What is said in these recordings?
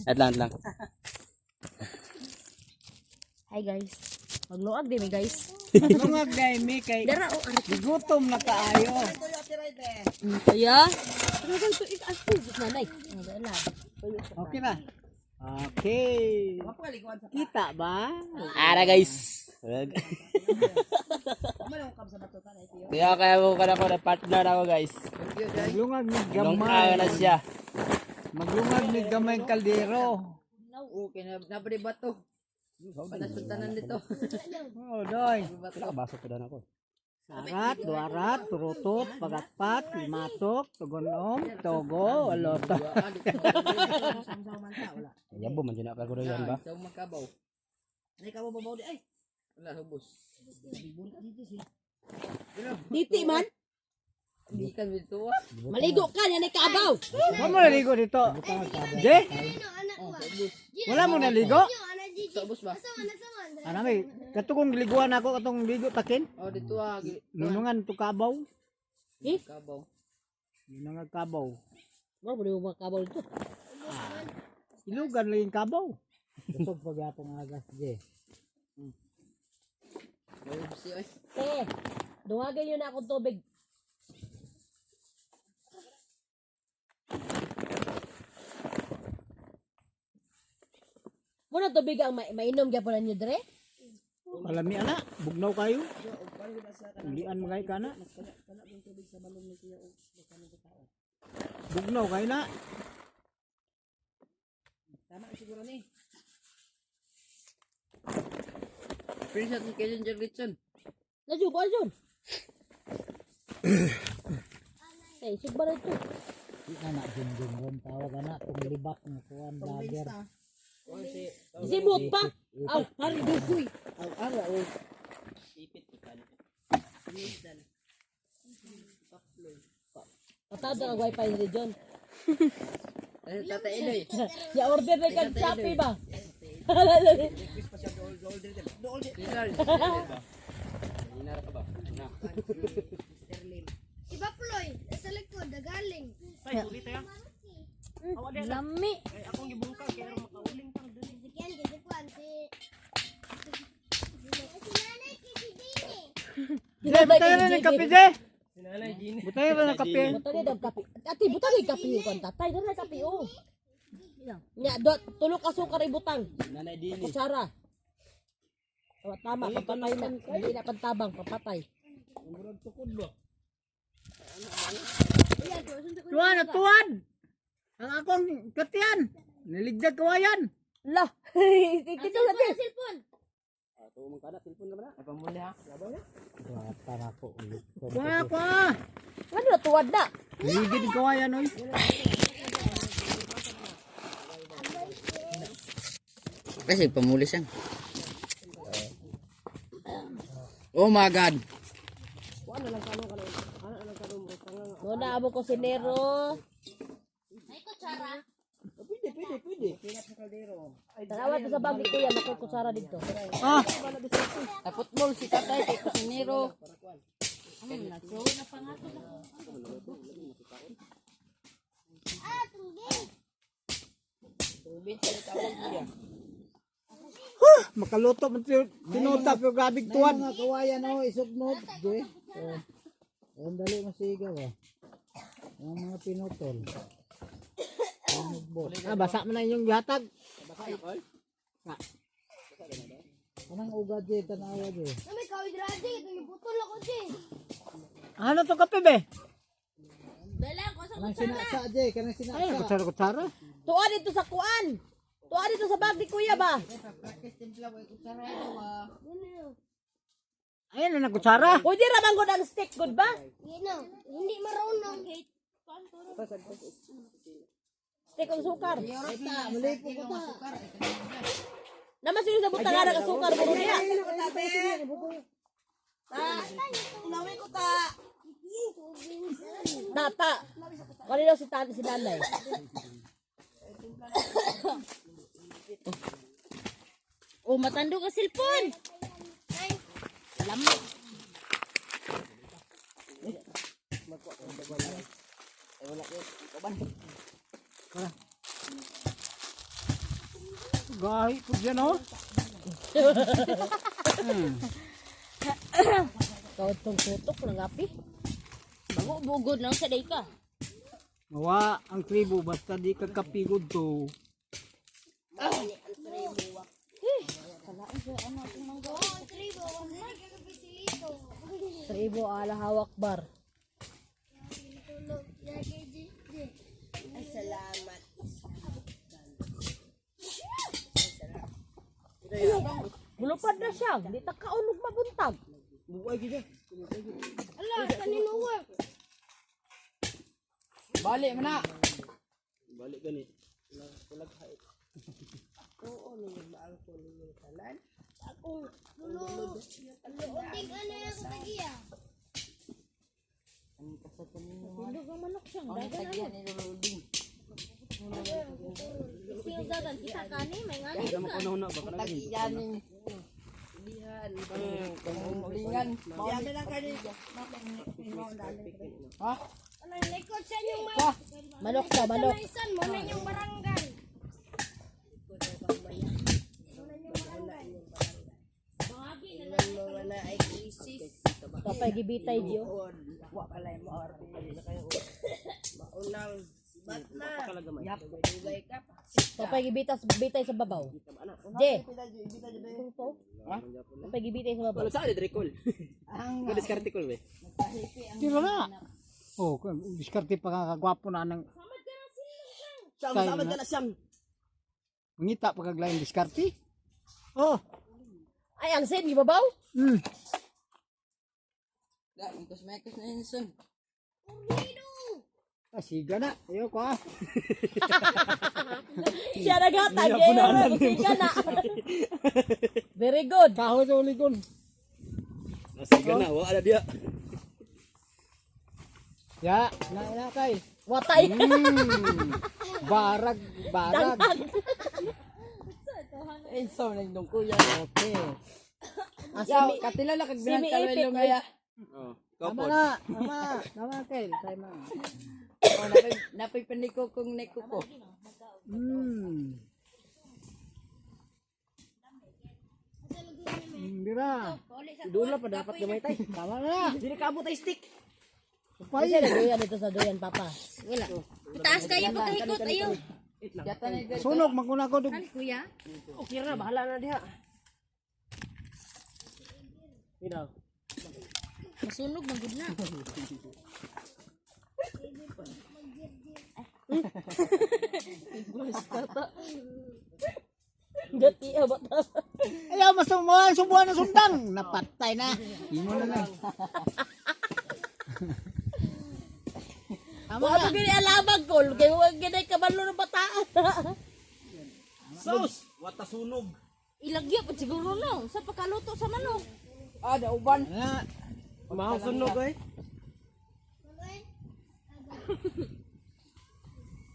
At lang. Hi guys. Magluag din guys. Lungag day mi kay Dara o anak. gutom na kaayo. Kaya. Ano ba ito? Nanay. Okay ba? Okay. Kita ba? Ara guys. Kaya mo ka na ko na partner ako guys. Maglungag ni Long gamay. na siya. Maglungag ni gamay kaldero. Okay na nabri bato. Panasuntanan dito. Oh, doy. Nakabasok ko na ako. Sarat, duarat, turutot, pagatpat, limatok, tugonom, togo, aloto. Yabo man dyan ako yan ba? Sa magkabaw. Ay kabaw babaw di ay. Wala hubos. Diti man. Hindi ka dito. Maligo ka yan ay kabaw. Wala mo naligo dito. Je? Wala mo naligo? Sa hubos ba? Ano may, katong liguan ako, katong ligo takin. Oh dito ah. Nunungan to kabaw. Kabaw. Nunungan kabaw. Wala mo na yung mga kabaw dito. Ilugan lang yung kabaw. Ito pag atong agas, je. May hubos siya ay. Duwagan yun na akong tubig. Muna tubig ang mainom gyapon ninyo dire? Malami ana, bugnaw kayo. Ulian mo kayo kana. Bugnaw kayo na. Tama siguro ni. Prinsat ni Kellen Jerlitson. Nadyo ba dyan? Eh, sigba rin ito. Di ka na, dun, tawag ana, tumilibak ng kuwan, lager. Isibot pa. Aw, hari dugoy. Ang ara o. Ipit ikan. Patado ang wifi ni John. Eh tata Eloy. Ya order na kang Shopee ba? Iba Ploy, sa likod, nagaling. Lami. Yan, kasi kuwan, si nanay, si Dini. Je, butayan na ng kape, je. Butayan na ng kape. Butang daw kape. Ati butang yung kape yung tatay. Dala na kape oh. Nya, tulog ka sukar ibutang. Nanay Dini. Kutsara. Tama, papatay na. Hindi na pantabang, papatay. Tuwan at tuwan. Ang akong katiyan. Niligdag kawayan. Lah, ito sa tis. Cellphone. Tumong ka na, telepon ka ba na? Ay pamuli ha. Labaw na. Tara ko ulit. Kuha ko ah. Ano na tuwad na? Niligid kawayan oy. Kasi pamuli siya. Oh my god. Muna amo ko sinero. Ay, kutsara. Tawad ko sa babi ko yan. Ako kutsara dito. Ah, Sa football si tatay kay Kusinero. makaluto man tinutap yung gabig tuwan. Mga kawayan o, isugnod. Je. Ang dali masigaw ah. Ang mga pinutol. Ah, basa mo na yung gatag. Anong ugad je, tanawa je. May kawid radi, ito yung butol ako, Jay. Ano to kape be? Dala ko sa Kanang sinasa je, kanang sinasa. Ay, kutsara-kutsara. Tuwa dito sa kuan. Tuwa dito sa bag ni kuya ba? Ayan na kutsara. Pwede ramang good ang stick, good ba? Hindi marunong. Stick ang sukar. Mali po ko ta. Naman sino sa butang nga ng sukar mo niya. Ulawin ko ka. Tata. Kanino si tati si nanay? Oh, matando ka cellphone. Lamig. Gahi po dyan, oh. Kawad tong tutok ng api. Bago bugod na sa day ka. Mawa ang tribo, basta di ka kapigod to. Tribo ala hawak bar. Ay, salamat. Bulupad na siya. Di ta kaunog mabuntag. Ala, kanino wa? Balik mo na. Balik ganit. Ako, lulod. Luloding ka na ako tagiya. Bulog ang manok siya. Dagan Tagyan ni Luluding. Sino dagan? Kita ka ni, may ngani ka. Una-una baka na ganit. Tagyan ni. Ulingan. Yaman lang kayo. Ha? Ano yung likod sa inyong mga? Manok siya, manok. Isan mo na yung barangay. Kapay gibitay diyo. Wa palay mo orbi. Maunang bat na. Yap. Dugay ka pa. Kapay gibitay sa babaw. Je. Kapay gibitay sa babaw. Wala sa dire call. Ang Wala diskarte call be. Tira na. Oh, diskarte pa kakagwapo na ng Sama ka na siyang. mangita pa kaglaing diskarte. Oh, Ay, ang sen, gibabaw? da ikos-mekos na insun. Siga na. Ayaw ko ah. Siya naghatag. Siya na. Very good. Kahoy sa uligon. Nasiga na, wala dia. Ya, na kay. Watay. Barag. Insun lang dong kuya. Okay. Yaw, katilala kag Simi binagkalwelo ipit, ngaya. Oh, Tama kapot. na. Tama kay. Tama. Oh, napay paniko kong nekuko. Dira. Dula pa dapat gamay tay. Tama na. Dili ka abot ay stick. Kasi nagduyan dito sa duyan, papa. Wala. Taas kayo pagkahikot, ayo. Yata na gid. Sunog maguna ko dug. Kuya? Okay na, bahala na diha. Ina. Masunog, magod na. Gati abot. Ayaw masubuan subuan ng sundang. Napatay na. Imo na na. Tama Wa na. gini alabag ko, kay wa gini kabalo ng bataan. Sauce, wata sunog. Ilagya pa siguro no. Sa pagkaluto sa manok. Ah, da uban. Na. Mahal sunog ay.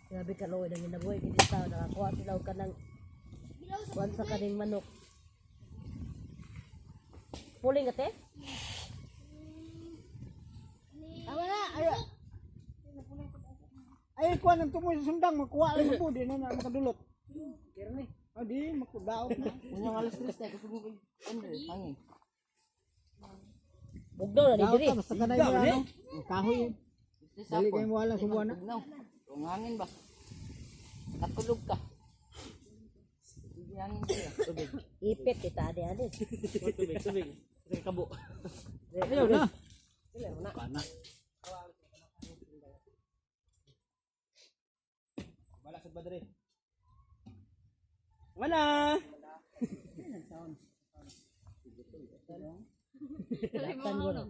Grabe ka loy nang ginabuhay kini tao nakakuha sila ka ng kuan sa kaning manok. Puling ka te? Tama na. Ay, kuha ng tumoy sa sundang. Makuha lang po. Di na makadulot. Kira ni. Di, makudaot na. Unyong alas tres na kusugod. Andre, hangin. Bugdo na ni Daot diri. ka. Basta kanay mo ano. Kahoy. Tres Dali ako. kayo mo walang subuan na. No. Kung hangin ba? Katulog ka. Hindi hangin siya. Ipit kita ade. Tubig. Kasi kabo. Ayaw na. Pana. Bala sa badre. Mana? Laktan mo na.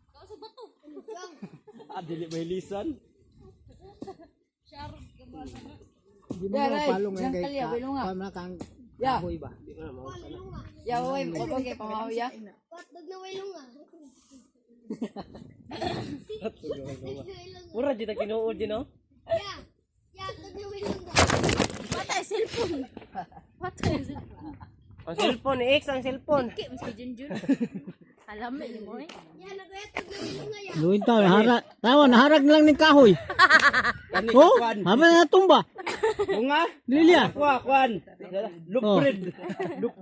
Kau sa bato. Dili may lisan. Hindi mo Daray, mapalong ngayon kay kalya, bilunga. Kama kang Ya. kahoy ba? Ya, oy, mo kay pamahaw ya. Hotdog na wailunga. Mura di ta kinuod din no? Ya. Ya, hotdog na wailunga. Patay cellphone. Patay cellphone. Ang cellphone, X ang cellphone. Kaya mas Junjun. Yan, nag-etog na dito ngayon. Luwin tayo, naharag. Tawa, naharag lang ng kahoy. Kani Oh, kwan. haba na tumba. Bunga. Lilia. Kwan. Look Oh. bread.